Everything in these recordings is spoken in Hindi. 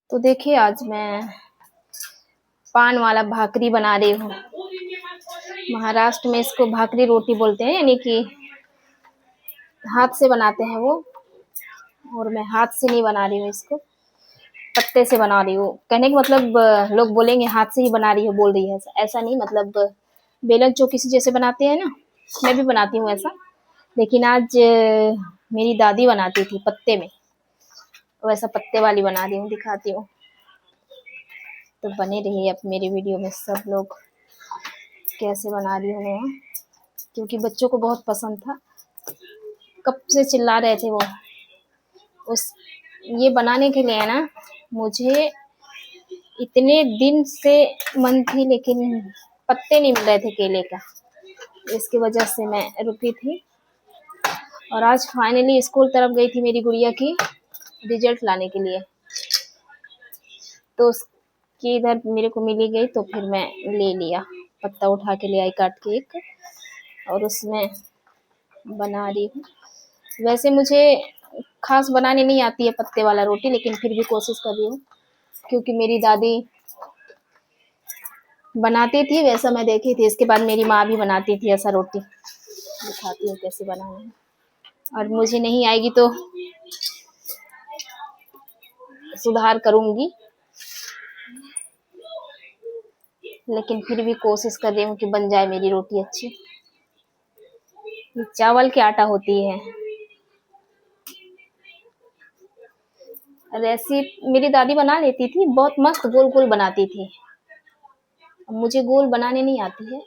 तो देखिए आज मैं पान वाला भाकरी बना रही हूँ। महाराष्ट्र में इसको भाकरी रोटी बोलते हैं, यानी कि हाथ से बनाते हैं वो। और मैं हाथ से नहीं बना रही हूँ, इसको पत्ते से बना रही हूँ। कहने का मतलब लोग बोलेंगे हाथ से ही बना रही हो, बोल रही है, ऐसा नहीं। मतलब बेलन चौकी जैसे बनाते हैं ना, मैं भी बनाती हूँ ऐसा। लेकिन आज मेरी दादी बनाती थी पत्ते में, वैसा पत्ते वाली बना रही हूँ, दिखाती हूँ। तो बने रहिए अब मेरी वीडियो में सब लोग, कैसे बना रही हूँ मैं, क्योंकि बच्चों को बहुत पसंद था। कब से चिल्ला रहे थे वो। उस ये बनाने के लिए ना मुझे इतने दिन से मन थी, लेकिन पत्ते नहीं मिल रहे थे केले का, इसकी वजह से मैं रुकी थी। और आज फाइनली स्कूल तरफ गई थी मेरी गुड़िया की रिजल्ट लाने के लिए, तो उसकी इधर मेरे को मिली गई, तो फिर मैं ले लिया, पत्ता उठा के ले आई काट के एक, और उसमें बना रही हूँ। वैसे मुझे खास बनाने नहीं आती है पत्ते वाला रोटी, लेकिन फिर भी कोशिश कर रही हूँ, क्योंकि मेरी दादी बनाती थी वैसा मैं देखी थी। इसके बाद मेरी माँ भी बनाती थी ऐसा रोटी, दिखाती हूँ कैसे बनाना है। और मुझे नहीं आएगी तो सुधार करूँगी, लेकिन फिर भी कोशिश कर रही हूँ कि बन जाए मेरी रोटी अच्छी। चावल की आटा होती है। रेसिपी मेरी दादी बना लेती थी, बहुत मस्त गोल गोल बनाती थी। मुझे गोल बनाने नहीं आती है,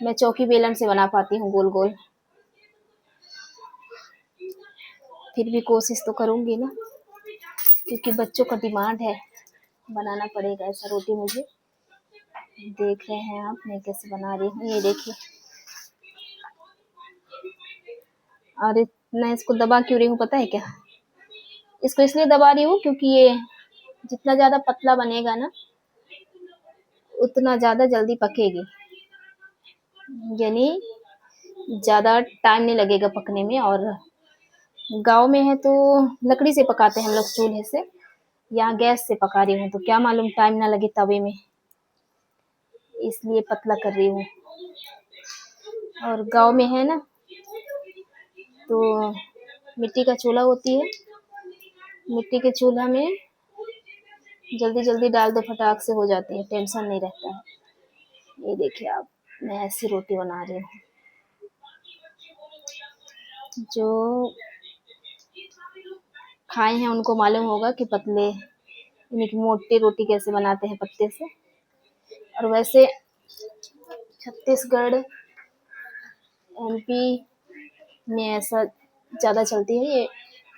मैं चौकी बेलन से बना पाती हूँ गोल गोल। फिर भी कोशिश तो करूँगी ना, क्योंकि बच्चों का डिमांड है, बनाना पड़ेगा ऐसा रोटी मुझे। देख रहे हैं आप मैं कैसे बना रही हूँ, ये देखिए। और इतना इसको दबा क्यों रही हूँ पता है क्या? इसको इसलिए दबा रही हूँ क्योंकि ये जितना ज़्यादा पतला बनेगा ना, उतना ज़्यादा जल्दी पकेगी, यानी ज़्यादा टाइम नहीं लगेगा पकने में। और गांव में है तो लकड़ी से पकाते हैं हम लोग, चूल्हे से। यहाँ गैस से पका रही हूँ, तो क्या मालूम टाइम ना लगे तवे में, इसलिए पतला कर रही हूँ। और गांव में है ना, तो मिट्टी का चूल्हा होती है, मिट्टी के चूल्हा में जल्दी जल्दी डाल दो, फटाक से हो जाती है, टेंशन नहीं रहता है। ये देखिए आप, मैं ऐसी रोटी बना रही हूँ। जो खाए हैं उनको मालूम होगा कि पतले यानी कि मोटी रोटी कैसे बनाते हैं पत्ते से। और वैसे छत्तीसगढ़ एमपी में ऐसा ज़्यादा चलती है, ये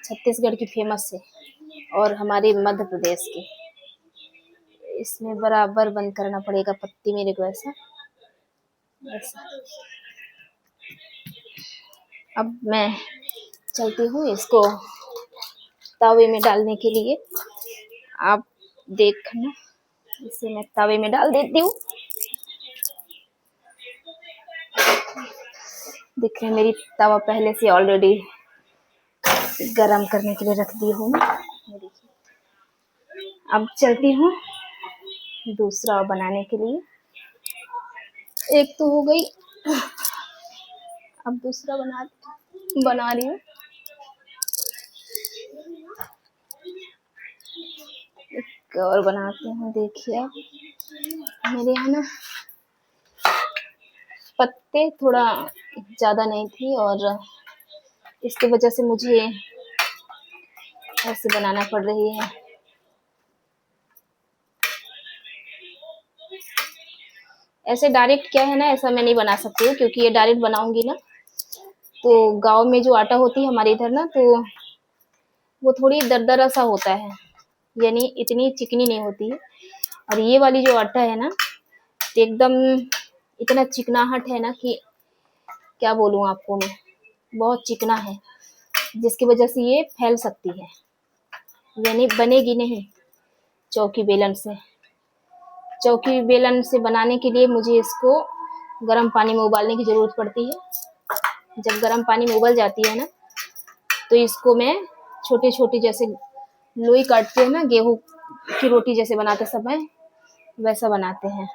छत्तीसगढ़ की फेमस है, और हमारे मध्य प्रदेश की। इसमें बराबर बंद करना पड़ेगा पत्ती मेरे को, ऐसा। अब मैं चलती हूँ इसको तवे में डालने के लिए, आप देखना। इसे मैं तवे में डाल देती हूँ। देख रहे हैं मेरी तवा पहले से ऑलरेडी गरम करने के लिए रख दी हूँ। अब चलती हूँ दूसरा बनाने के लिए। एक तो हो गई, अब दूसरा बना रही हूँ। एक और बनाते हैं। देखिए मेरे यहाँ ना पत्ते थोड़ा ज़्यादा नहीं थी, और इसकी वजह से मुझे ऐसे बनाना पड़ रही है। ऐसे डायरेक्ट क्या है ना, ऐसा मैं नहीं बना सकती हूँ, क्योंकि ये डायरेक्ट बनाऊंगी ना तो गांव में जो आटा होती है हमारे इधर ना, तो वो थोड़ी दरदरा सा होता है, यानी इतनी चिकनी नहीं होती है। और ये वाली जो आटा है ना, एकदम इतना चिकनाहट है ना कि क्या बोलूँ आपको मैं, बहुत चिकना है, जिसकी वजह से ये फैल सकती है, यानी बनेगी नहीं चौकी बेलन से। चौकी बेलन से बनाने के लिए मुझे इसको गर्म पानी में उबालने की ज़रूरत पड़ती है। जब गर्म पानी में उबल जाती है ना, तो इसको मैं छोटे छोटे जैसे लोई काटते हैं ना गेहूँ की रोटी जैसे बनाते समय वैसा बनाते हैं।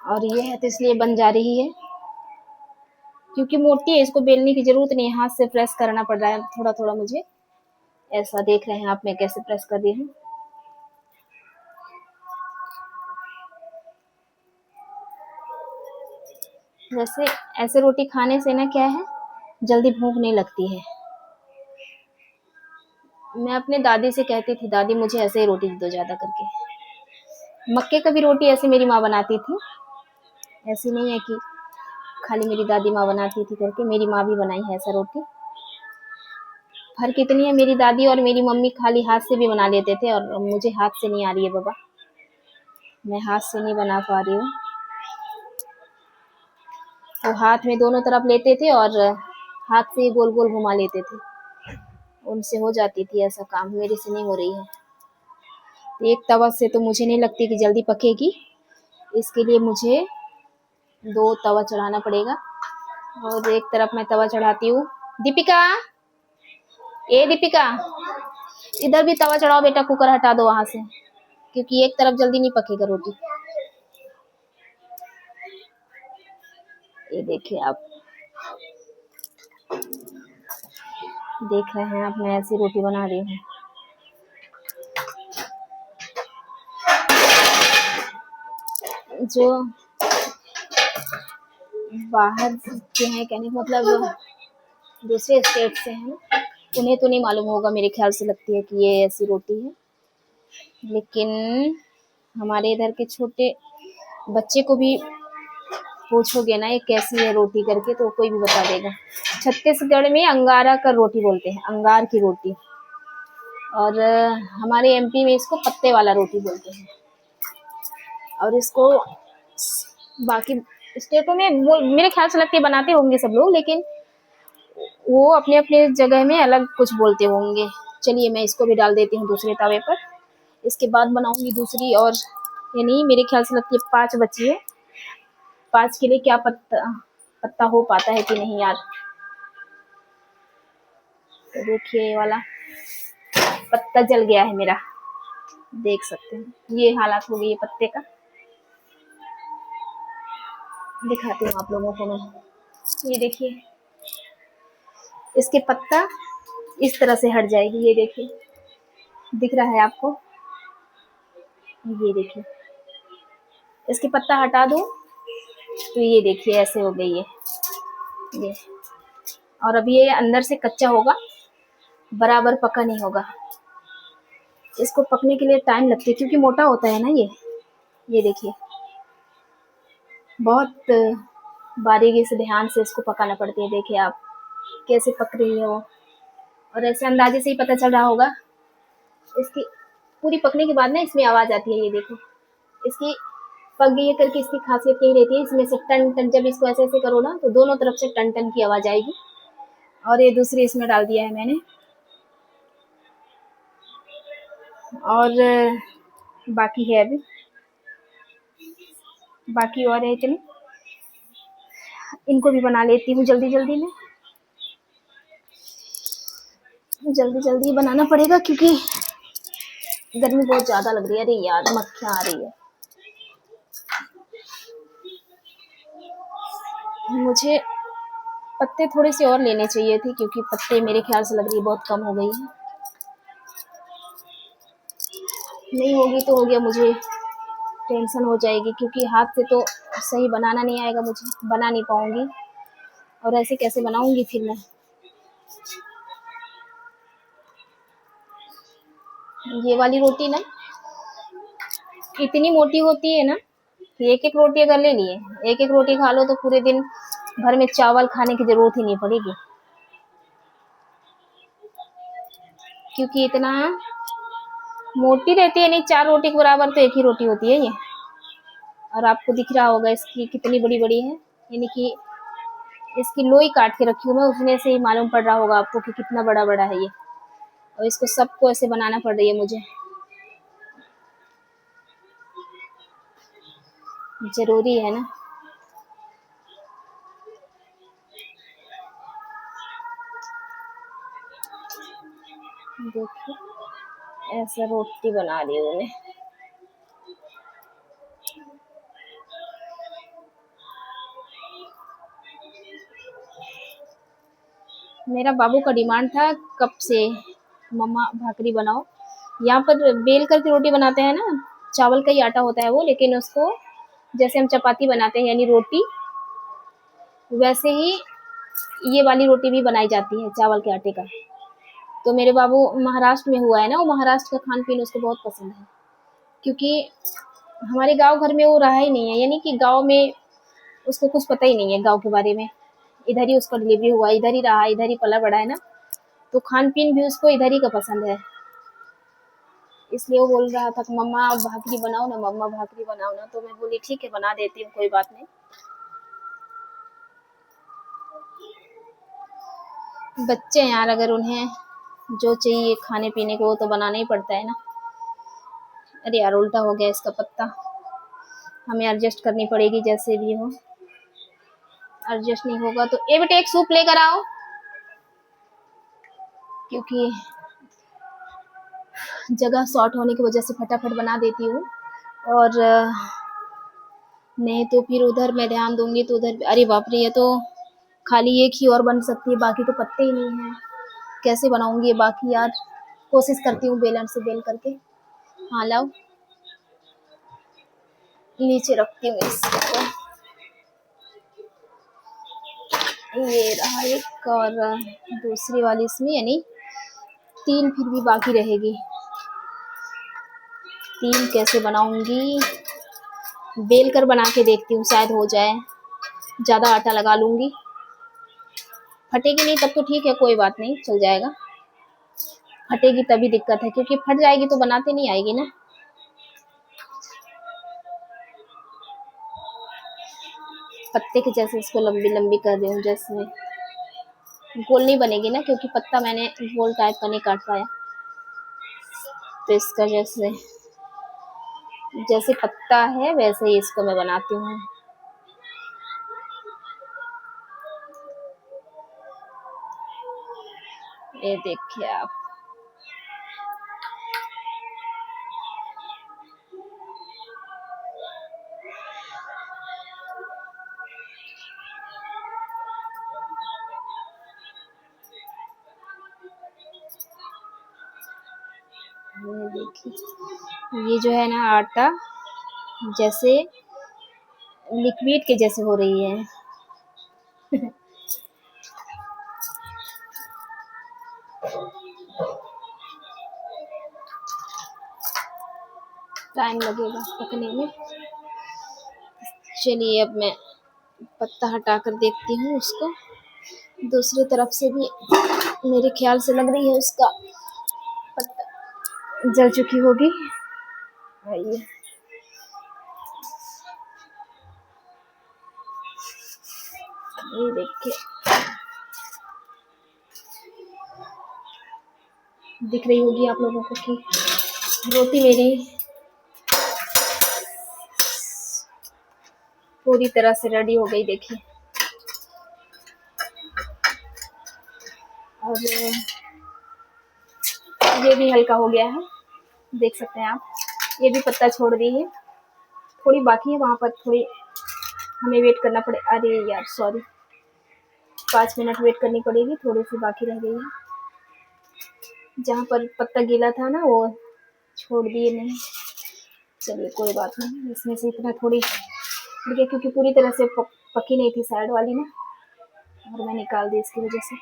और ये है तो इसलिए बन जा रही है, क्योंकि मोटी है, इसको बेलने की जरूरत नहीं है, हाथ से प्रेस करना पड़ रहा है थोड़ा थोड़ा मुझे। ऐसा देख रहे हैं आप मैं कैसे प्रेस कर रही हूँ। वैसे ऐसे रोटी खाने से ना क्या है, जल्दी भूख नहीं लगती है। मैं अपने दादी से कहती थी, दादी मुझे ऐसे ही रोटी दे दो ज्यादा करके। मक्के का भी रोटी ऐसे मेरी माँ बनाती थी, ऐसी नहीं है कि खाली मेरी दादी माँ बनाती थी करके, मेरी माँ भी बनाई है ऐसा रोटी। फर्क इतनी है, मेरी दादी और मेरी मम्मी खाली हाथ से भी बना लेते थे, और मुझे हाथ से नहीं आ रही है बाबा, मैं हाथ से नहीं बना पा रही हूँ। तो हाथ में दोनों तरफ लेते थे और हाथ से गोल गोल घुमा लेते थे, उनसे हो जाती थी ऐसा काम, मेरे से नहीं हो रही है। एक तवा से तो मुझे नहीं लगती कि जल्दी पकेगी, इसके लिए मुझे 2 तवा चढ़ाना पड़ेगा। और एक तरफ मैं तवा चढ़ाती हूँ। दीपिका, ए दीपिका, इधर भी तवा चढ़ाओ बेटा, कुकर हटा दो वहां से, क्योंकि एक तरफ जल्दी नहीं पकेगा रोटी। ये देखिए आप, देख रहे हैं आप, मैं ऐसी रोटी बना रही हूँ। जो बाहर के हैं, कहने का मतलब दूसरे स्टेट से हैं, उन्हें तो नहीं मालूम होगा, मेरे ख्याल से लगती है कि ये ऐसी रोटी है। लेकिन हमारे इधर के छोटे बच्चे को भी पूछोगे ना ये कैसी है रोटी करके, तो कोई भी बता देगा। छत्तीसगढ़ में अंगारा का रोटी बोलते हैं, अंगार की रोटी। और हमारे एमपी में इसको पत्ते वाला रोटी बोलते हैं। और इसको बाकी स्टेटों में वो मेरे ख्याल से लगते बनाते होंगे सब लोग, लेकिन वो अपने अपने जगह में अलग कुछ बोलते होंगे। चलिए मैं इसको भी डाल देती हूँ दूसरे तवे पर, इसके बाद बनाऊंगी दूसरी। और यानी मेरे ख्याल से लगती है 5 बची है, 5 के लिए क्या पत्ता पत्ता हो पाता है कि नहीं यार। तो देखिए ये वाला पत्ता जल गया है मेरा, देख सकते हैं, ये हालत हो गई है पत्ते का। दिखाती हूँ आप लोगों को मैं, ये देखिए इसके पत्ता इस तरह से हट जाएगी, ये देखिए, दिख रहा है आपको, ये देखिए इसके पत्ता हटा दो तो ये देखिए ऐसे हो गई है ये। और अभी ये अंदर से कच्चा होगा, बराबर पका नहीं होगा। इसको पकने के लिए टाइम लगती है, क्योंकि मोटा होता है ना ये देखिए, बहुत बारीकी से ध्यान से इसको पकाना पड़ती है। देखिए आप कैसे पक रही है वो, और ऐसे अंदाजे से ही पता चल रहा होगा। इसकी पूरी पकने के बाद ना इसमें आवाज आती है, ये देखो इसकी पक गई है करके। इसकी खासियत यही रहती है, इसमें से टन टन, जब इसको ऐसे ऐसे करो ना तो दोनों तरफ से टन टन की आवाज आएगी। और ये दूसरी इसमें डाल दिया है मैंने, और बाकी है अभी, बाकी और है इतने, इनको भी बना लेती हूँ जल्दी जल्दी में। जल्दी जल्दी बनाना पड़ेगा क्योंकि गर्मी बहुत ज्यादा लग रही है। अरे यार मक्खियाँ आ रही है। मुझे पत्ते थोड़े से और लेने चाहिए थे, क्योंकि पत्ते मेरे ख्याल से लग रही है बहुत कम हो गई है। नहीं होगी तो हो गया, मुझे टेंशन हो जाएगी, क्योंकि हाथ से तो सही बनाना नहीं आएगा मुझे, बना नहीं पाऊंगी। और ऐसे कैसे बनाऊंगी फिर मैं। ये वाली रोटी ना इतनी मोटी होती है ना कि एक एक रोटी अगर ले लिए, एक एक रोटी खा लो तो पूरे दिन भर में चावल खाने की जरूरत ही नहीं पड़ेगी, क्योंकि इतना मोटी रहती है। नहीं 4 रोटी के बराबर तो एक ही रोटी होती है ये। और आपको दिख रहा होगा इसकी कितनी बड़ी बड़ी है, यानी कि इसकी लोई काट के रखी हूँ मैं, उसमें से ही मालूम पड़ रहा होगा आपको कि कितना बड़ा बड़ा है ये। और इसको सबको ऐसे बनाना पड़ रही है मुझे, जरूरी है ना। देखिए ऐसा रोटी बना रही हूँ मैं। मेरा बाबू का डिमांड था कब से, मम्मा भाकरी बनाओ। यहाँ पर बेल करके रोटी बनाते हैं ना, चावल का ही आटा होता है वो, लेकिन उसको जैसे हम चपाती बनाते हैं यानी रोटी, वैसे ही ये वाली रोटी भी बनाई जाती है चावल के आटे का। तो मेरे बाबू महाराष्ट्र में हुआ है ना, वो महाराष्ट्र का खान पीन उसको बहुत पसंद है, क्योंकि हमारे गांव घर में वो रहा ही नहीं है, यानी कि गांव में उसको कुछ पता ही नहीं है गांव के बारे में। इधर ही उसका डिलीवरी हुआ, इधर ही रहा, इधर ही पला बड़ा है ना, तो खान पीन भी उसको इधर ही का पसंद है। इसलिए वो बोल रहा था कि मम्मा भाकरी बनाओ ना, मम्मा भाकरी बनाओ ना। तो मैं बोली ठीक है बना देती हूँ, कोई बात नहीं। बच्चे हैं यार, अगर उन्हें जो चाहिए खाने पीने को वो तो बनाना ही पड़ता है ना। अरे यार उल्टा हो गया इसका पत्ता, हमें एडजस्ट करनी पड़ेगी जैसे भी हो। एडजस्ट नहीं होगा तो ये बेटे एक सूप लेकर आओ, क्योंकि जगह शॉर्ट होने की वजह से फटाफट बना देती हूँ। और नहीं तो फिर उधर मैं ध्यान दूंगी तो उधर, अरे बाप रे, ये तो खाली एक ही और बन सकती है, बाकी तो पत्ते ही नहीं है। कैसे बनाऊंगी ये बाकी यार, कोशिश करती हूँ बेलन से बेल करके। हाँ लाओ, नीचे रखती हूँ इसको। ये रहा एक, और दूसरी वाली इसमें, यानी 3 फिर भी बाकी रहेगी। 3 कैसे बनाऊंगी, बेल कर बना के देखती हूँ, शायद हो जाए। ज़्यादा आटा लगा लूंगी, फटेगी नहीं तब तो ठीक है, कोई बात नहीं, चल जाएगा। फटेगी तभी दिक्कत है, क्योंकि फट जाएगी तो बनाते नहीं आएगी ना। पत्ते के जैसे इसको लंबी लंबी कर रही हूँ, जैसे गोल नहीं बनेगी ना, क्योंकि पत्ता मैंने गोल टाइप का नहीं काट पाया। तो इसका जैसे जैसे पत्ता है वैसे ही इसको मैं बनाती हूँ। ये देखिए आप, ये देखिए, ये जो है ना आटा जैसे लिक्विड के जैसे हो रही है। टाइम लगेगा पकने में। चलिए अब मैं पत्ता हटा कर देखती हूँ उसको, दूसरी तरफ से भी मेरे ख्याल से लग रही है उसका पत्ता जल चुकी होगी। आइए, ये देखिए, दिख रही होगी आप लोगों को कि रोटी मेरी पूरी तरह से रेडी हो गई। देखिए, और ये भी हल्का हो गया है, देख सकते हैं आप। ये भी पत्ता छोड़ दी है, थोड़ी बाकी है, वहां पर थोड़ी हमें वेट करना पड़े। अरे यार सॉरी, 5 मिनट वेट करनी पड़ेगी, थोड़ी सी बाकी रह गई है। जहाँ पर पत्ता गीला था ना वो छोड़ दिए नहीं। चलिए कोई बात नहीं, इसमें से इतना थोड़ी देखिए, क्योंकि पूरी तरह से पकी नहीं थी साइड वाली ना, और मैं निकाल दी इसकी वजह से।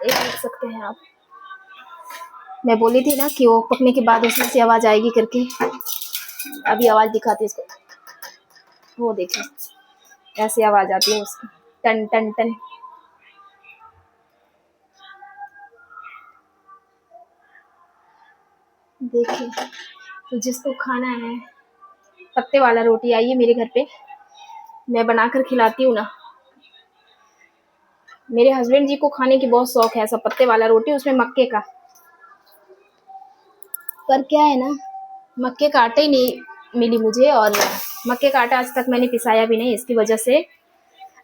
ये देख सकते हैं आप, मैं बोली थी ना कि वो पकने के बाद उसमें से आवाज आएगी करके। अभी आवाज दिखाती है इसको, वो देखिए ऐसी आवाज आती है उसकी, टन टन टन। देखिए, तो जिसको खाना है पत्ते वाला रोटी, आइए मेरे घर पे, मैं बनाकर खिलाती हूँ ना। मेरे हस्बैंड जी को खाने की बहुत शौक है, सब पत्ते वाला रोटी, उसमें मक्के का। पर क्या है ना, मक्के का आटा ही नहीं मिली मुझे, और मक्के का आटा आज तक मैंने पिसाया भी नहीं, इसकी वजह से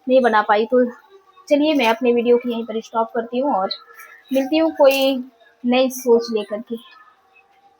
नहीं बना पाई। तो चलिए मैं अपने वीडियो को यहीं पर स्टॉप करती हूँ और मिलती हूँ कोई नई सोच लेकर के।